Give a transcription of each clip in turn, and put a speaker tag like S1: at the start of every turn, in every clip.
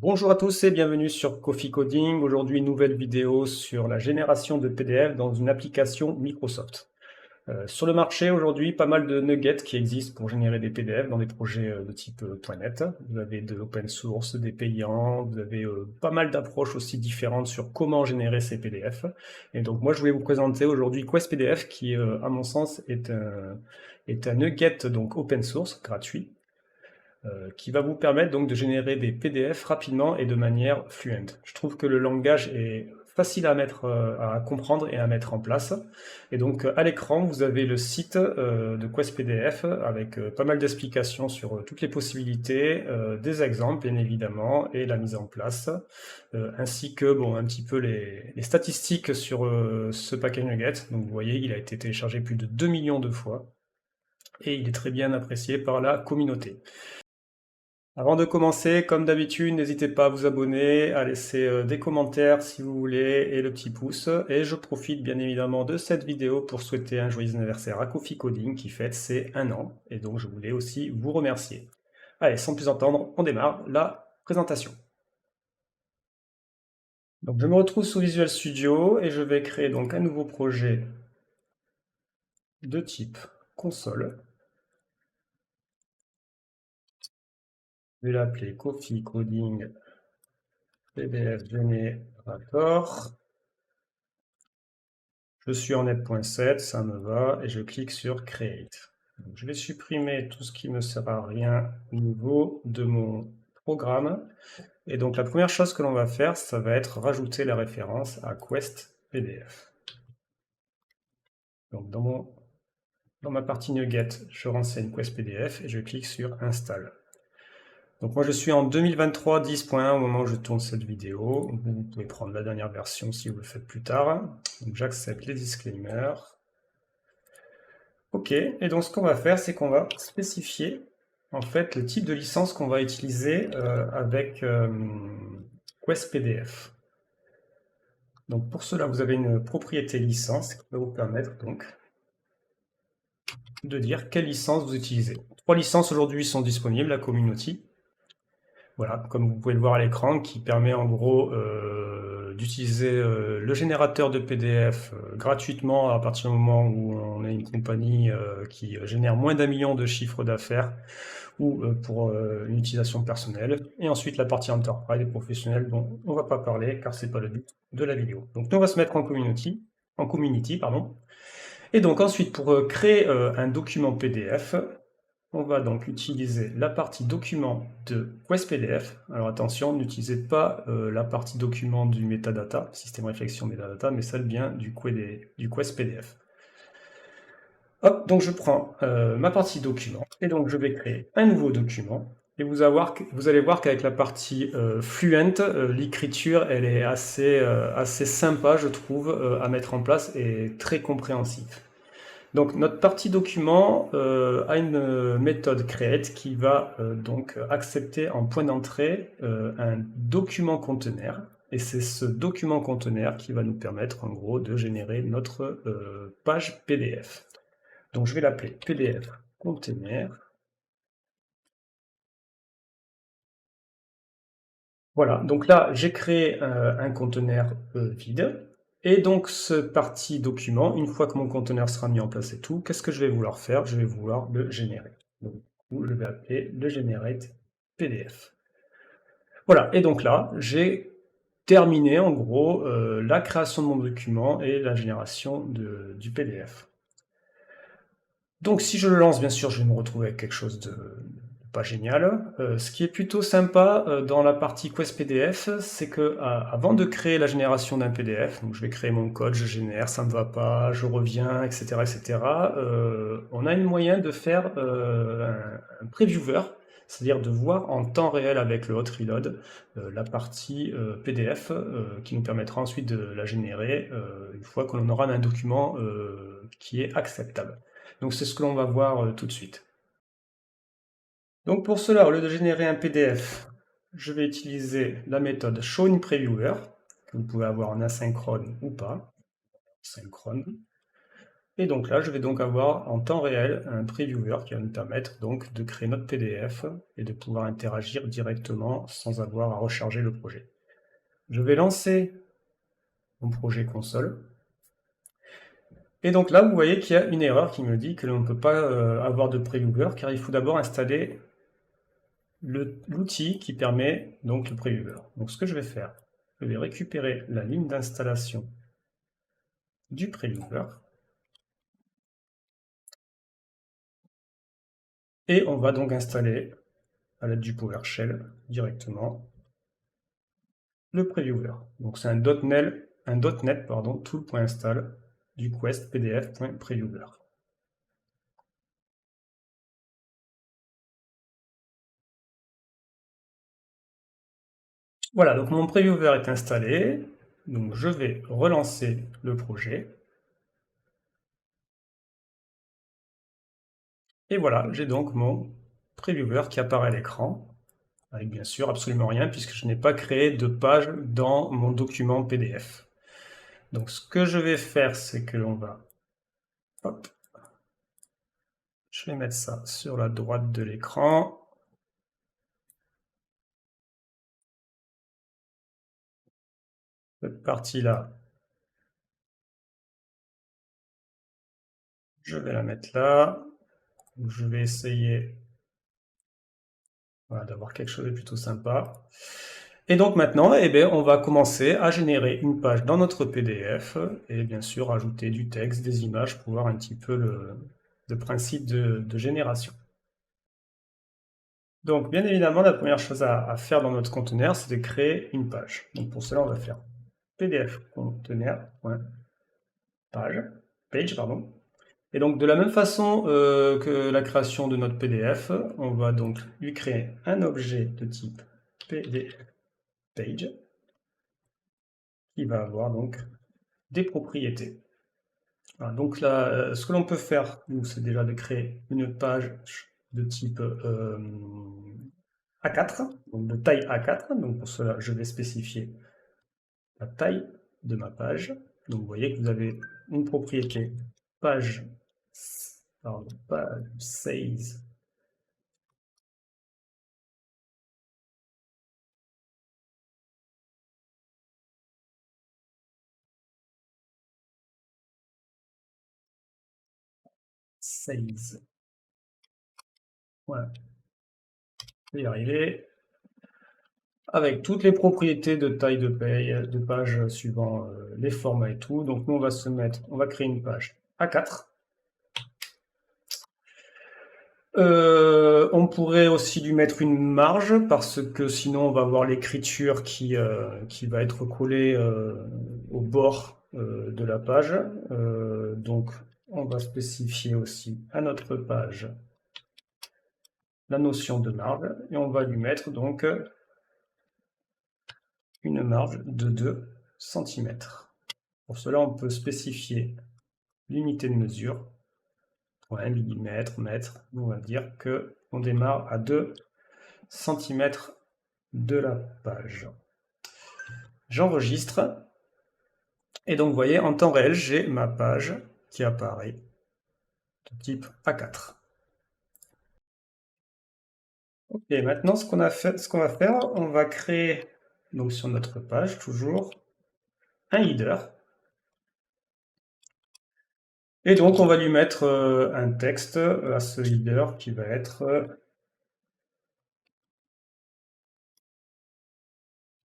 S1: Bonjour à tous et bienvenue sur Coffee Coding. Aujourd'hui, nouvelle vidéo sur la génération de PDF dans une application Microsoft. Sur le marché aujourd'hui, pas mal de nuggets qui existent pour générer des PDF dans des projets de type .NET. Vous avez de l'open source, des payants, vous avez pas mal d'approches aussi différentes sur comment générer ces PDF. Et donc moi, je voulais vous présenter aujourd'hui Quest PDF qui, à mon sens, est un nugget donc open source gratuit qui va vous permettre donc de générer des PDF rapidement et de manière fluente. Je trouve que le langage est facile à à comprendre et à mettre en place. Et donc à l'écran, vous avez le site de Quest PDF avec pas mal d'explications sur toutes les possibilités, des exemples bien évidemment et la mise en place, ainsi que bon un petit peu les statistiques sur ce package nugget. Donc vous voyez, il a été téléchargé plus de 2 millions de fois et il est très bien apprécié par la communauté. Avant de commencer, comme d'habitude, n'hésitez pas à vous abonner, à laisser des commentaires si vous voulez et le petit pouce. Et je profite bien évidemment de cette vidéo pour souhaiter un joyeux anniversaire à Coffee Coding qui fête ses 1 an. Et donc je voulais aussi vous remercier. Allez, sans plus attendre, on démarre la présentation. Donc je me retrouve sous Visual Studio et je vais créer donc un nouveau projet de type console. Je vais l'appeler Coffee Coding PDF Generator. Je suis en net.7, ça me va, et je clique sur Create. Donc, je vais supprimer tout ce qui ne me sert à rien au niveau de mon programme. Et donc la première chose que l'on va faire, ça va être rajouter la référence à Quest PDF. Donc dans ma partie Nugget, je renseigne Quest PDF et je clique sur Install. Donc moi je suis en 2023 10.1 au moment où je tourne cette vidéo. Vous pouvez prendre la dernière version si vous le faites plus tard. Donc j'accepte les disclaimers. Ok, et donc ce qu'on va faire, c'est qu'on va spécifier en fait le type de licence qu'on va utiliser avec Quest PDF. Donc pour cela, vous avez une propriété licence qui va vous permettre donc de dire quelle licence vous utilisez. 3 licences aujourd'hui sont disponibles, la Community. Voilà, comme vous pouvez le voir à l'écran, qui permet en gros d'utiliser le générateur de PDF gratuitement à partir du moment où on est une compagnie qui génère moins d'1 million de chiffre d'affaires ou pour une utilisation personnelle. Et ensuite la partie enterprise et professionnelle dont on ne va pas parler car c'est pas le but de la vidéo. Donc nous on va se mettre en community, pardon. Et donc ensuite pour créer un document PDF, on va donc utiliser la partie document de Quest PDF. Alors attention, n'utilisez pas la partie document du metadata, système réflexion metadata, mais celle bien du Quest PDF. Hop, donc je prends ma partie document, et donc je vais créer un nouveau document. Et vous allez voir qu'avec la partie Fluent, l'écriture, elle est assez sympa, je trouve, à mettre en place et très compréhensive. Donc notre partie document a une méthode create qui va donc accepter en point d'entrée un document conteneur. Et c'est ce document conteneur qui va nous permettre en gros de générer notre page PDF. Donc je vais l'appeler PDF container. Voilà, donc là j'ai créé un conteneur vide. Et donc ce parti document, une fois que mon conteneur sera mis en place et tout, qu'est-ce que je vais vouloir faire? Je vais vouloir le générer. Donc du coup, je vais appeler le generate PDF. Voilà, et donc là, j'ai terminé en gros la création de mon document et la génération du PDF. Donc si je le lance, bien sûr, je vais me retrouver avec quelque chose de pas génial. Ce qui est plutôt sympa dans la partie Quest PDF, c'est que avant de créer la génération d'un PDF, donc je vais créer mon code, je génère, ça ne va pas, je reviens, etc., etc. On a une moyen de faire un previewer, c'est-à-dire de voir en temps réel avec le hot reload la partie PDF qui nous permettra ensuite de la générer une fois que l'on aura un document qui est acceptable. Donc c'est ce que l'on va voir tout de suite. Donc pour cela, au lieu de générer un PDF, je vais utiliser la méthode showInPreviewer, que vous pouvez avoir en asynchrone ou pas. Synchrone. Et donc là, je vais donc avoir en temps réel un previewer qui va nous permettre donc de créer notre PDF et de pouvoir interagir directement sans avoir à recharger le projet. Je vais lancer mon projet console. Et donc là, vous voyez qu'il y a une erreur qui me dit que l'on ne peut pas avoir de previewer car il faut d'abord installer l'outil qui permet donc le previewer. Donc ce que je vais faire, je vais récupérer la ligne d'installation du previewer et on va donc installer à l'aide du PowerShell directement le previewer. Donc c'est un .NET tool.install du quest pdf.previewer. Voilà, donc mon previewer est installé. Donc je vais relancer le projet. Et voilà, j'ai donc mon previewer qui apparaît à l'écran, avec bien sûr absolument rien puisque je n'ai pas créé de page dans mon document PDF. Donc ce que je vais faire, c'est que l'on va... Hop, je vais mettre ça sur la droite de l'écran. Cette partie-là, je vais la mettre là. Je vais essayer voilà, d'avoir quelque chose de plutôt sympa. Et donc maintenant, eh bien, on va commencer à générer une page dans notre PDF et bien sûr ajouter du texte, des images pour voir un petit peu le principe de génération. Donc bien évidemment, la première chose à faire dans notre conteneur, c'est de créer une page. Donc pour cela, on va faire pdf conteneur.page, pardon. Et donc de la même façon que la création de notre PDF, on va donc lui créer un objet de type pdf page qui va avoir donc des propriétés. Voilà, donc là, ce que l'on peut faire, c'est déjà de créer une page de type A4, donc de taille A4. Donc pour cela, je vais spécifier la taille de ma page. Donc vous voyez que vous avez une propriété page size size. Voilà, je vais y arriver. Avec toutes les propriétés de taille de page suivant les formats et tout. Donc nous on va créer une page A4. On pourrait aussi lui mettre une marge parce que sinon on va avoir l'écriture qui va être collée au bord de la page. Donc on va spécifier aussi à notre page la notion de marge et on va lui mettre donc une marge de 2 cm. Pour cela on peut spécifier l'unité de mesure. 1 mm, mètre, on va dire qu'on démarre à 2 cm de la page. J'enregistre et donc vous voyez en temps réel j'ai ma page qui apparaît de type A4. Ok, maintenant ce qu'on va faire, on va créer donc sur notre page toujours un header et donc on va lui mettre un texte à ce header qui va être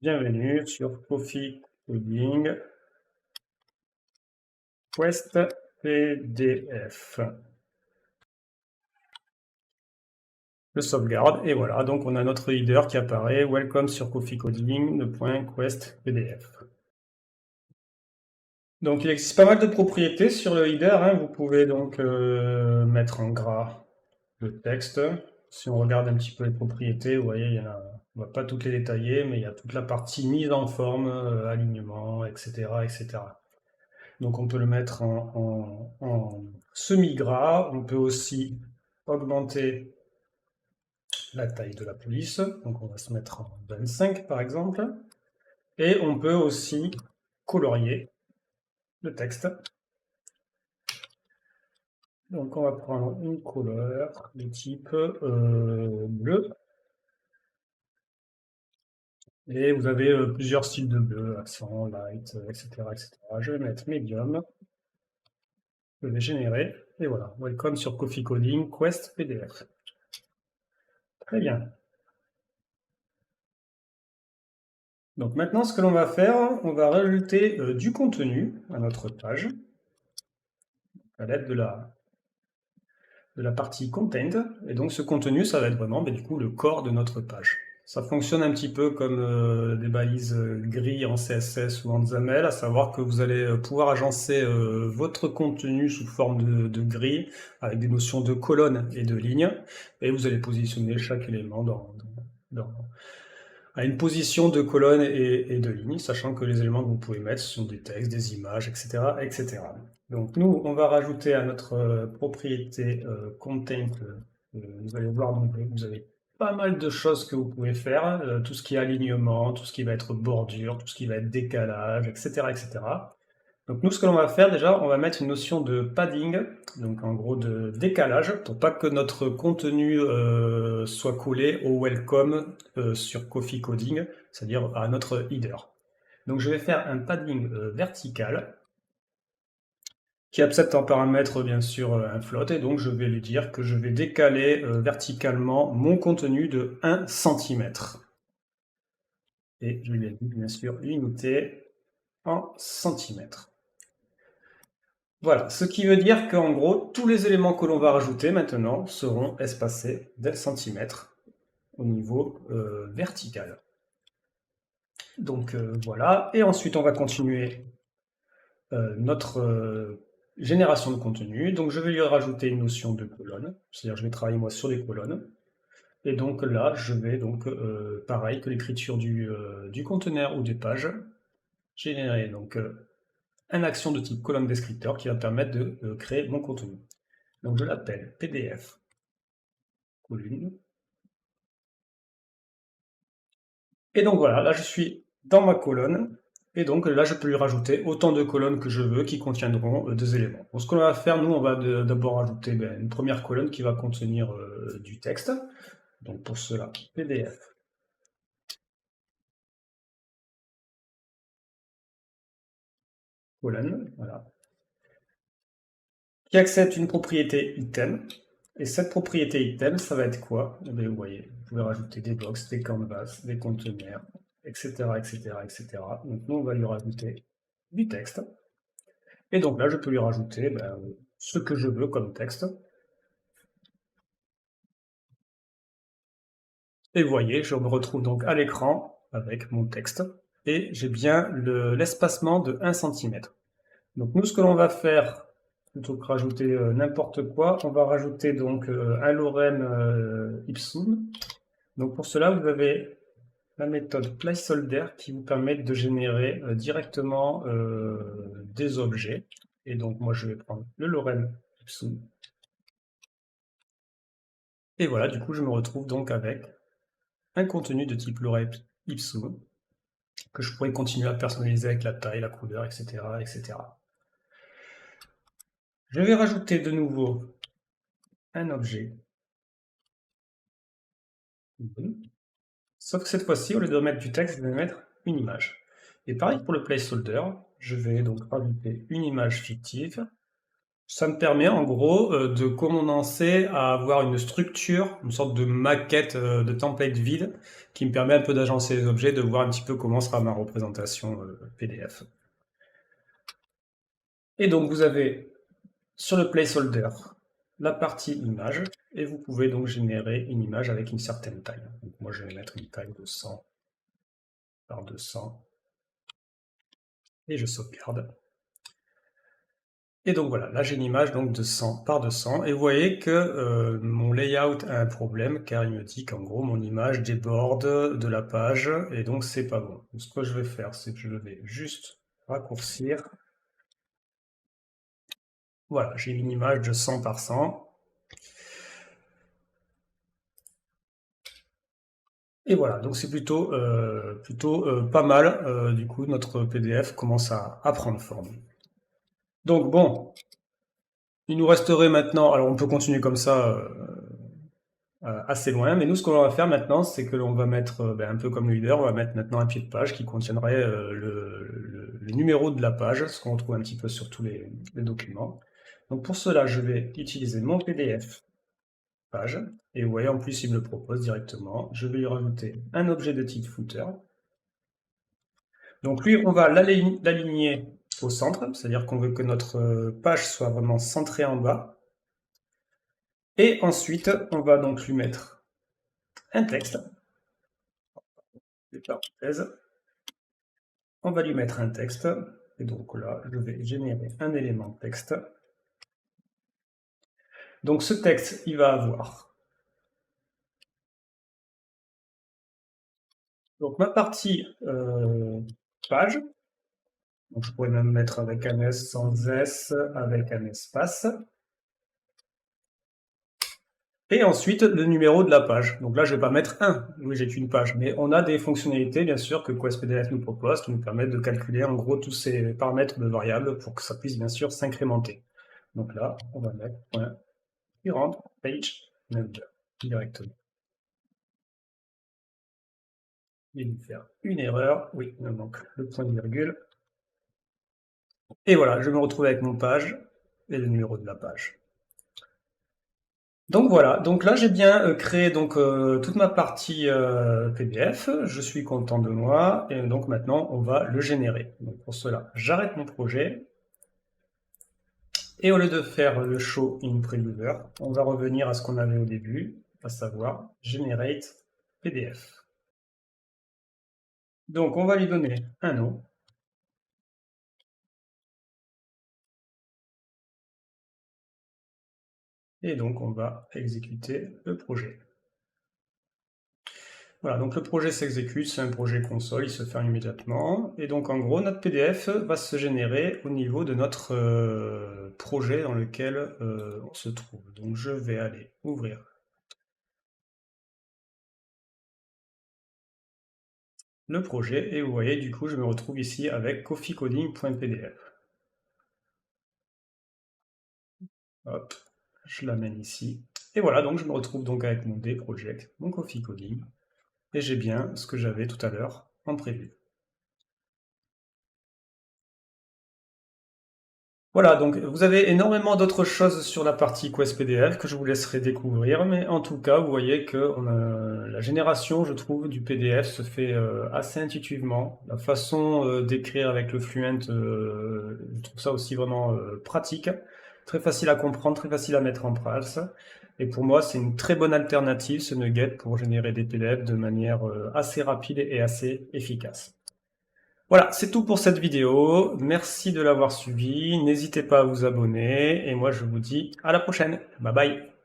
S1: bienvenue sur Coffee Coding Quest PDF. Je sauvegarde et voilà, donc on a notre header qui apparaît Welcome sur Coffee Coding, .quest PDF. Donc il existe pas mal de propriétés sur le header, hein. Vous pouvez donc mettre en gras le texte. Si on regarde un petit peu les propriétés, vous voyez, il y en a, on va pas toutes les détailler, mais il y a toute la partie mise en forme, alignement, etc., etc. Donc on peut le mettre en semi-gras. On peut aussi augmenter la taille de la police. Donc on va se mettre en 25 par exemple. Et on peut aussi colorier le texte. Donc on va prendre une couleur de type bleu. Et vous avez plusieurs styles de bleu, accent, light, etc., etc. Je vais mettre medium. Je vais générer. Et voilà. Welcome sur Coffee Coding, Quest PDF. Très bien. Donc maintenant, ce que l'on va faire, on va rajouter du contenu à notre page à l'aide de la partie content. Et donc ce contenu, ça va être vraiment du coup le corps de notre page. Ça fonctionne un petit peu comme des balises gris en CSS ou en XAML, à savoir que vous allez pouvoir agencer votre contenu sous forme de grille avec des notions de colonnes et de lignes, et vous allez positionner chaque élément à une position de colonne et de ligne, sachant que les éléments que vous pouvez mettre sont des textes, des images, etc., etc. Donc nous, on va rajouter à notre propriété content, vous allez voir, donc, vous avez pas mal de choses que vous pouvez faire, tout ce qui est alignement, tout ce qui va être bordure, tout ce qui va être décalage, etc., etc. Donc nous, ce que l'on va faire déjà, on va mettre une notion de padding, donc en gros de décalage, pour pas que notre contenu soit collé au welcome sur Coffee Coding, c'est-à-dire à notre header. Donc je vais faire un padding vertical, qui accepte en paramètre bien sûr un float, et donc je vais lui dire que je vais décaler verticalement mon contenu de 1 cm. Et je lui ai dit bien sûr l'unité en centimètres. Voilà, ce qui veut dire qu'en gros, tous les éléments que l'on va rajouter maintenant seront espacés d'un centimètre au niveau vertical. Donc voilà, et ensuite on va continuer notre génération de contenu. Donc je vais lui rajouter une notion de colonne, c'est-à-dire je vais travailler moi sur les colonnes. Et donc là, je vais donc, pareil que l'écriture du conteneur ou des pages, générer donc une action de type colonne descripteur qui va me permettre de créer mon contenu. Donc je l'appelle PDF colonne. Et donc voilà, là je suis dans ma colonne. Et donc là je peux lui rajouter autant de colonnes que je veux qui contiendront deux éléments. Donc ce qu'on va faire, nous, on va d'abord rajouter une première colonne qui va contenir du texte. Donc pour cela, PDF colonne, voilà, qui accepte une propriété item. Et cette propriété item, ça va être quoi? Eh bien, vous voyez, vous pouvez rajouter des box, des canvas, des conteneurs, etc., etc., etc. Donc nous, on va lui rajouter du texte. Et donc là, je peux lui rajouter ce que je veux comme texte. Et vous voyez, je me retrouve donc à l'écran avec mon texte. Et j'ai bien l'espacement de 1 cm. Donc nous, ce que l'on va faire, plutôt que rajouter n'importe quoi, on va rajouter donc un lorem ipsum. Donc pour cela, vous avez la méthode placeholder qui vous permet de générer directement des objets. Et donc moi, je vais prendre le lorem ipsum. Et voilà, du coup, je me retrouve donc avec un contenu de type lorem ipsum que je pourrais continuer à personnaliser avec la taille, la couleur, etc., etc. Je vais rajouter de nouveau un objet. Sauf que cette fois-ci, au lieu de mettre du texte, je vais mettre une image. Et pareil pour le placeholder, je vais donc rajouter une image fictive. Ça me permet en gros de commencer à avoir une structure, une sorte de maquette de template vide qui me permet un peu d'agencer les objets, de voir un petit peu comment sera ma représentation PDF. Et donc vous avez sur le placeholder la partie image et vous pouvez donc générer une image avec une certaine taille. Donc moi je vais mettre une taille de 100 par 200 et je sauvegarde. Et donc voilà, là j'ai une image donc de 100 par 200 et vous voyez que mon layout a un problème car il me dit qu'en gros mon image déborde de la page et donc c'est pas bon. Donc, ce que je vais faire, c'est que je vais juste raccourcir. Voilà, j'ai une image de 100 par 100. Et voilà, donc c'est plutôt pas mal. Du coup, notre PDF commence à prendre forme. Donc bon, Il nous resterait maintenant, alors on peut continuer comme ça assez loin, mais nous ce qu'on va faire maintenant, c'est que l'on va mettre, un peu comme le leader, on va mettre maintenant un pied de page qui contiendrait le numéro de la page, ce qu'on retrouve un petit peu sur tous les documents. Donc pour cela, je vais utiliser mon PDF page, et vous voyez en plus il me le propose directement. Je vais lui rajouter un objet de type footer. Donc lui, on va l'aligner au centre, c'est-à-dire qu'on veut que notre page soit vraiment centrée en bas. Et ensuite, on va donc lui mettre un texte, des parenthèses. On va lui mettre un texte, et donc là, je vais générer un élément texte. Donc ce texte, il va avoir donc ma partie page. Donc je pourrais même mettre avec un S, sans S, avec un espace. Et ensuite, le numéro de la page. Donc là, je ne vais pas mettre 1, oui, j'ai qu'une page. Mais on a des fonctionnalités, bien sûr, que QuestPDF nous propose, qui nous permettent de calculer, en gros, tous ces paramètres de variables pour que ça puisse, bien sûr, s'incrémenter. Donc là, on va mettre point current page number directement. Il va nous faire une erreur. Oui, il me manque le point virgule. Et voilà, je me retrouve avec mon page et le numéro de la page. Donc voilà, donc là j'ai bien créé donc toute ma partie PDF, je suis content de moi, et donc maintenant on va le générer. Donc pour cela, j'arrête mon projet, et au lieu de faire le show in previewer, on va revenir à ce qu'on avait au début, à savoir generate PDF. Donc on va lui donner un nom. Et donc on va exécuter le projet. Voilà, donc le projet s'exécute, c'est un projet console, il se ferme immédiatement. Et donc en gros, notre PDF va se générer au niveau de notre projet dans lequel on se trouve. Donc je vais aller ouvrir le projet et vous voyez, du coup, je me retrouve ici avec coffeecoding.pdf. Hop, je l'amène ici. Et voilà, donc je me retrouve donc avec mon D-Project, mon Coffee Coding, et j'ai bien ce que j'avais tout à l'heure en prévu. Voilà, donc vous avez énormément d'autres choses sur la partie QuestPDF que je vous laisserai découvrir, mais en tout cas, vous voyez que la génération, je trouve, du PDF se fait assez intuitivement. La façon d'écrire avec le Fluent, je trouve ça aussi vraiment pratique, très facile à comprendre, très facile à mettre en place. Et pour moi, c'est une très bonne alternative, ce Nugget, pour générer des PDF de manière assez rapide et assez efficace. Voilà, c'est tout pour cette vidéo. Merci de l'avoir suivi. N'hésitez pas à vous abonner. Et moi, je vous dis à la prochaine. Bye bye.